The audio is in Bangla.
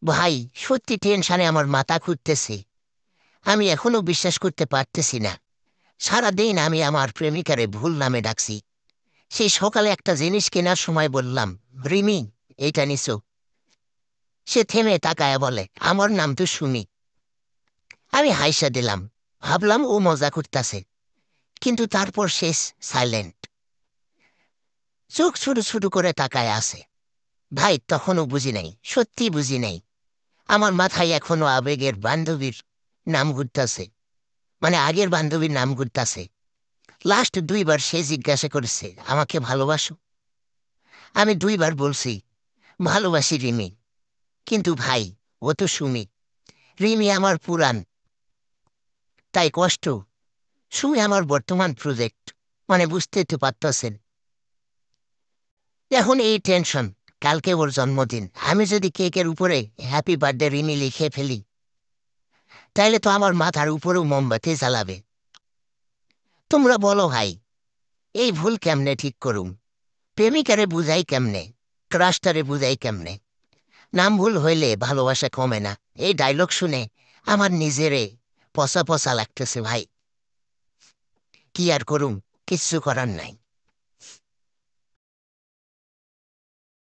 ভাই, সত্যি টেনশনে আমার মাথা ঘুরতেছে। আমি এখনো বিশ্বাস করতে পারতেছি না। সারাদিন আমি আমার প্রেমিকারে ভুল নামে ডাকছি। সেই সকালে একটা জিনিস কেনার সময় বললাম, রিমি, এইটা নিছো। সে থেমে তাকায়া বলে, আমার নাম তো সুমি। আমি হাইসা দিলাম, ভাবলাম ও মজা করতেছে। কিন্তু তারপর শেষ সাইলেন্ট, চোখ ছোট ছোট করে তাকায় আছে। ভাই, তখনও বুঝি নাই, সত্যি বুঝি নাই। আমার মাথায় এখনো আবেগের বান্ধবীর নাম ঘুরতাছে, মানে আগের বান্ধবীর নাম ঘুরতাছে। লাস্ট 2বার সে জিজ্ঞাসা করেছে, আমাকে ভালোবাসো? আমি 2বার বলছি, ভালোবাসি রিমি। কিন্তু ভাই, ও তো সুমি। রিমি আমার পুরান, তাই কষ্ট। সুমি আমার বর্তমান প্রজেক্ট, মানে বুঝতেই তো পারতেছেন। এখন এই টেনশন, কালকে ওর জন্মদিন। আমি যদি কেকের উপরে হ্যাপি বার্থডে রিমি লিখে ফেলি, তাইলে তো আমার মাথার উপরেও মোমবাতি জ্বালাবে। তোমরা বলো ভাই, এই ভুল কেমনে ঠিক করুম? প্রেমিকারে বুঝাই কেমনে? ক্রাশটারে বুঝাই কেমনে? নাম ভুল হইলে ভালোবাসা কমে না, এই ডায়লগ শুনে আমার নিজেরে পচা পচা লাগতেছে ভাই। কি আর করুম, কিচ্ছু করার নাই।